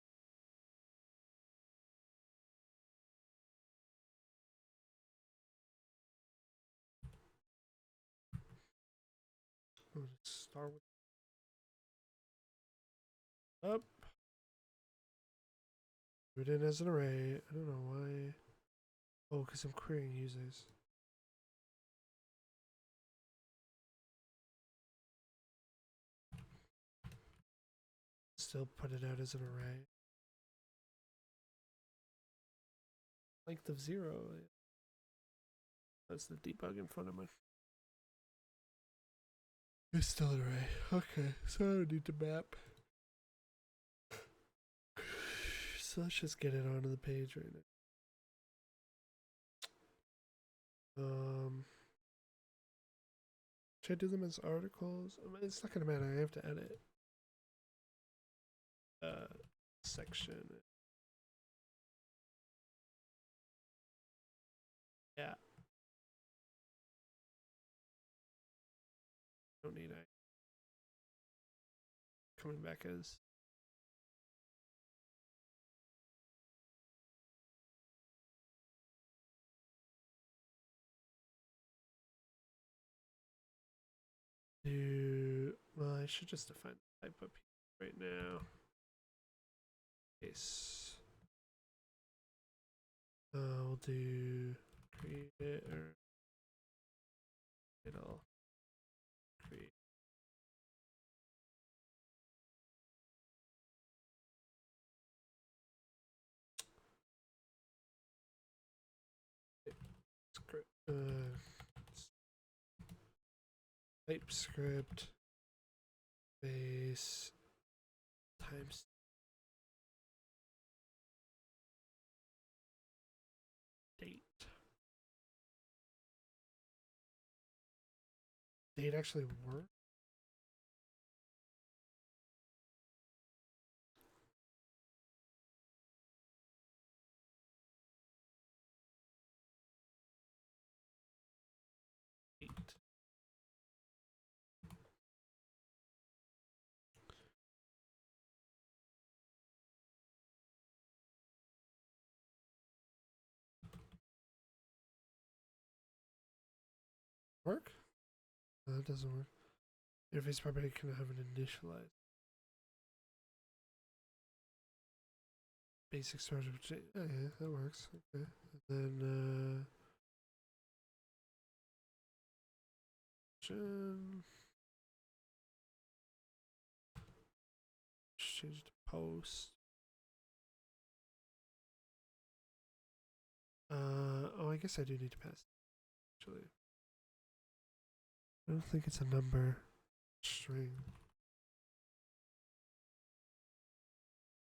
Let's start with up. Put it in as an array. I don't know why. Oh, because I'm querying users. Still put it out as an array. Length of 0. That's the debug in front of me. It's still an array. Okay, so I don't need to map. So let's just get it onto the page right now. Should I do them as articles? I mean, it's not gonna matter. I have to edit. Section. Yeah. Don't need it. Coming back as. Well, I should just define the type up here right now. Case. We'll do create it or it'll create. Script. TypeScript base times date. Date actually work? Date. Work? No, that doesn't work. Interface property can have an initialized. Basic storage of yeah, that works. Okay. And then change it to post. Oh, I guess I do need to pass. Actually, I don't think it's a number. String.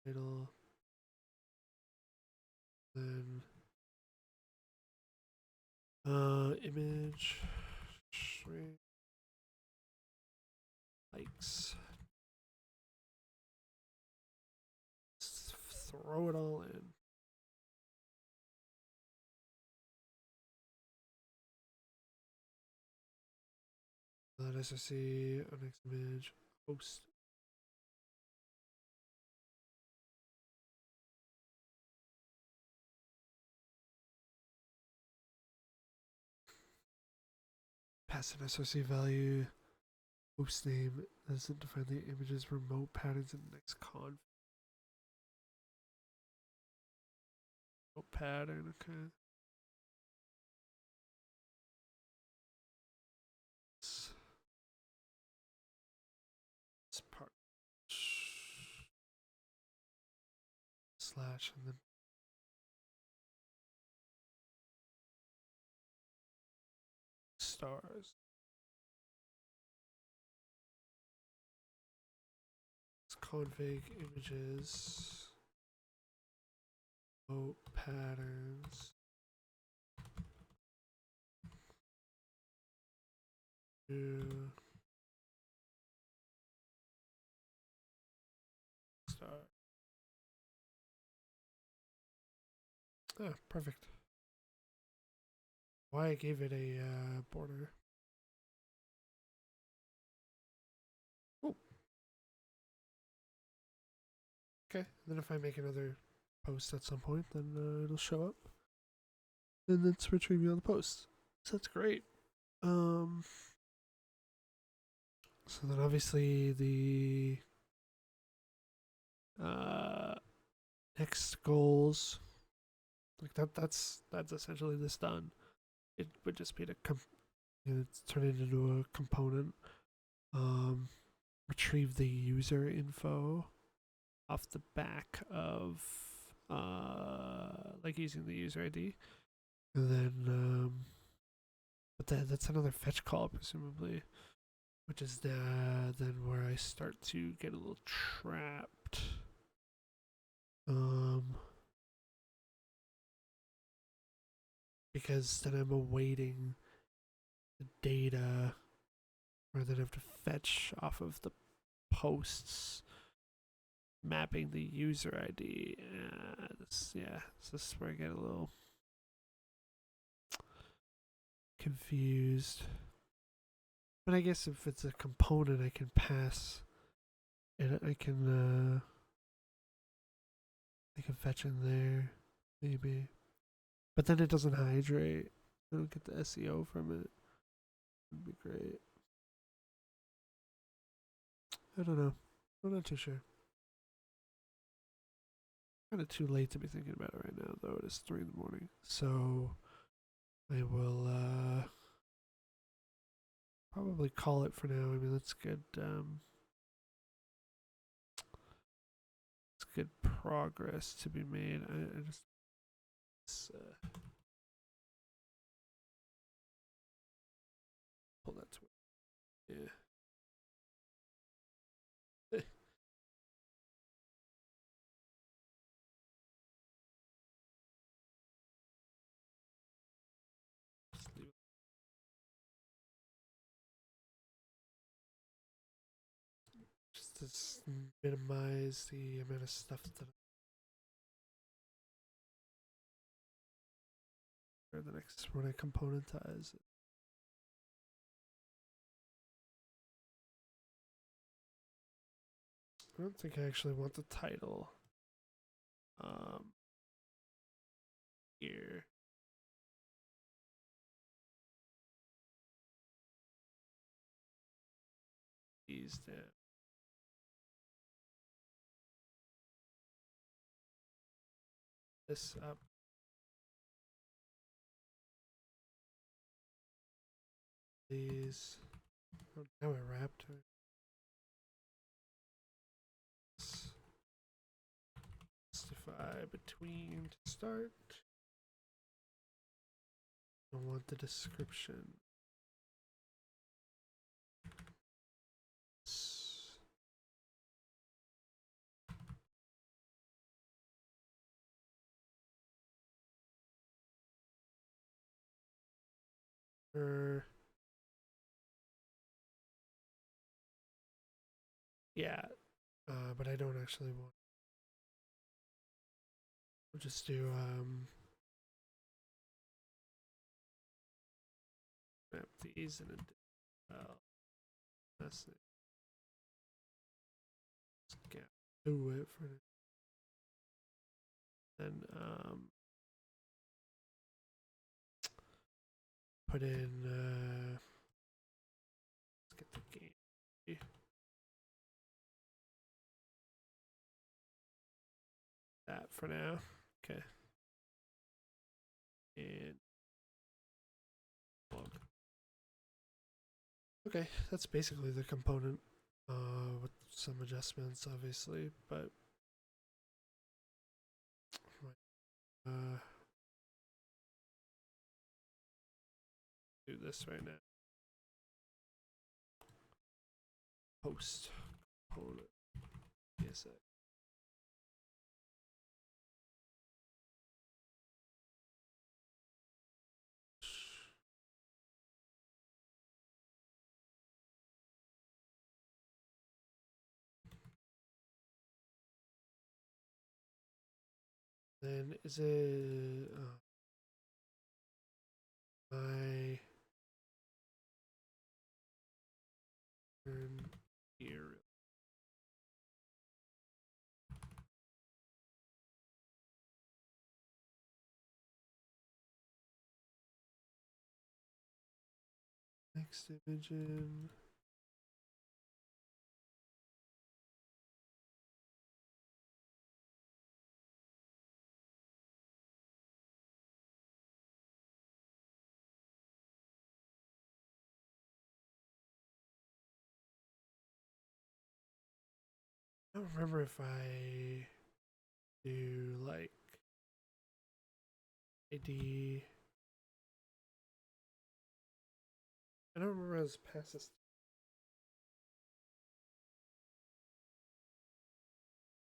Title. Then image. String. Likes. Let's throw it all in. That SRC, our next image, post. Pass an SRC value, post name, doesn't define the image's remote patterns in the next conf. Remote pattern, okay. This part. Slash and then stars. It's config images. Oh, patterns. Ah, perfect. Why I gave it a border. Oh, okay. And then if I make another post at some point, then it'll show up. And it's retrieving all the posts. So that's great. So then obviously the uh, next goals, like that's essentially this done. It would just be to turn it into a component. Um, Retrieve the user info off the back of like using the user ID, and then but that's another fetch call presumably, which is then where I start to get a little trapped. Because then I'm awaiting the data, or then I have to fetch off of the posts mapping the user ID. This is where I get a little confused. But I guess if it's a component, I can pass it. I can fetch in there, maybe. But then it doesn't hydrate. I don't get the SEO from it. Would be great. I don't know. I'm not too sure. Kind of too late to be thinking about it right now, though. It is 3 in the morning. So I will probably call it for now. I mean, that's good. It's good progress to be made. I just pull that to it. Yeah. Just to minimize the amount of stuff that or the next when I componentize it. I don't think I actually want the title here. These down. This up. These. Oh, now I wrapped it. Justify between to start. I want the description. Yeah, but I don't actually want. We'll just do map these and let's get to it for then put in let's get the game. That for now. Okay. And log. Okay, that's basically the component with some adjustments, obviously, but do this right now. Post component. Yes. Then is it my turn here? Next image in. I don't remember if I do like ID. I don't remember how to pass this.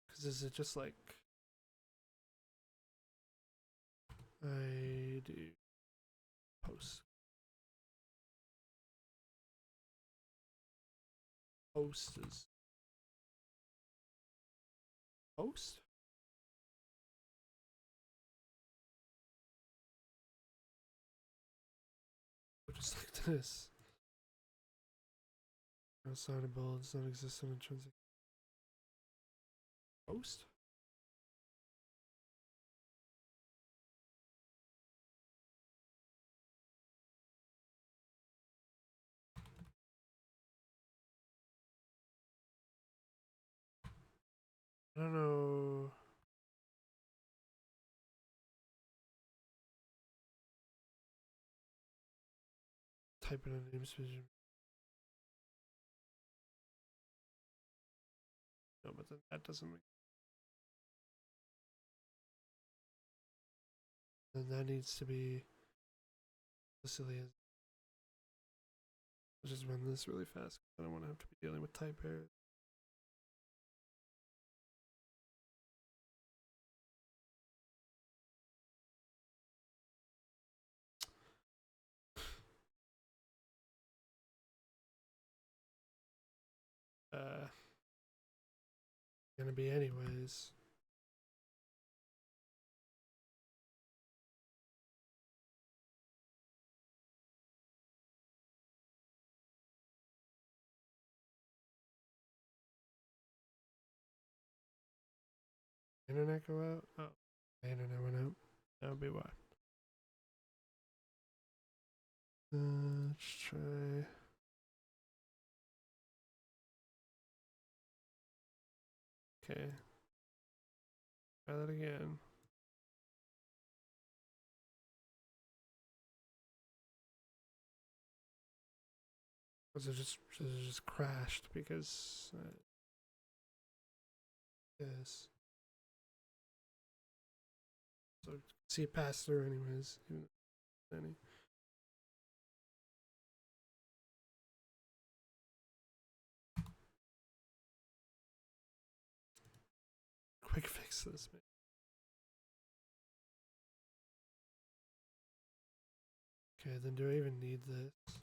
Because is it just like I do post? Post is post? Just like this. Assignable does not exist on intrinsic. Post? I don't know. Type in a namespace. No, but then that doesn't make. Then that needs to be Sicilian. I'll just run this really fast. I don't want to have to be dealing with type errors. Gonna be anyways. Internet go out? Oh, the internet went out. That would be why. Let's try. Okay. Try that again. Was it just crashed because yes. So see it pass through anyways. Any. Quick fix this, man. Okay, then do I even need this?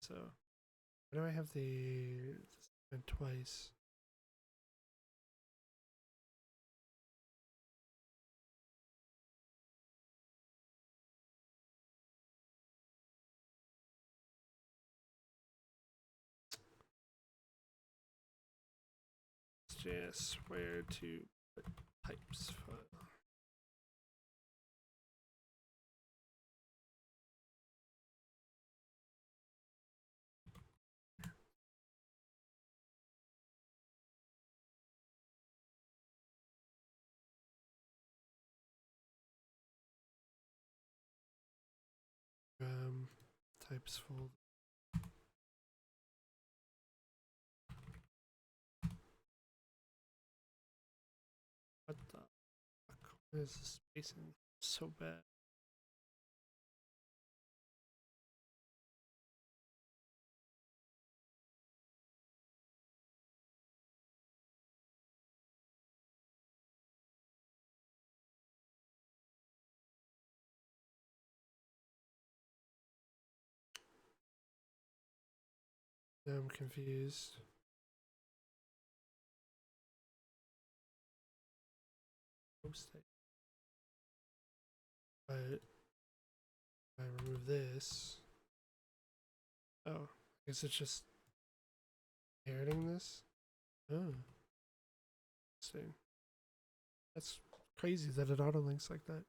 So, why do I have the twice? Next.js, where to put types file. Types folder. What the fuck? Why is the spacing so bad? Now I'm confused. Post But if I remove this, oh, I guess it's just inheriting this. Oh, interesting. That's crazy that it auto links like that.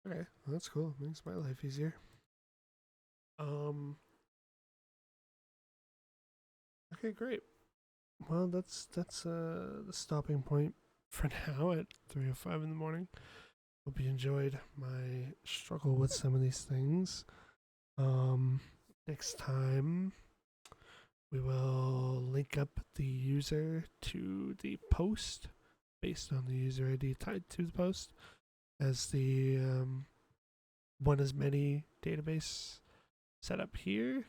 Okay, well, that's cool. Makes my life easier. Okay, great. Well, that's the stopping point for now at 3:05 in the morning. Hope you enjoyed my struggle with some of these things. Next time we will link up the user to the post based on the user ID tied to the post as the one as many database set up here,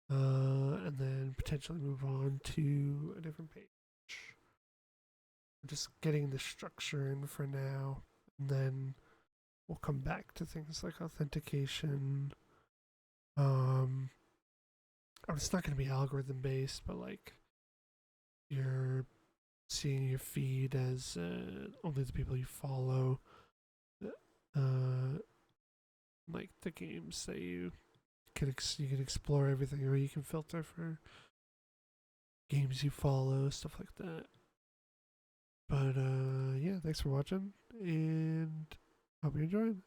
and then potentially move on to a different page. I'm just getting the structure in for now, and then we'll come back to things like authentication. It's not going to be algorithm based, but like you're seeing your feed as only the people you follow, like the games that you can explore everything, or you can filter for games you follow, stuff like that. But yeah, thanks for watching, and hope you enjoyed.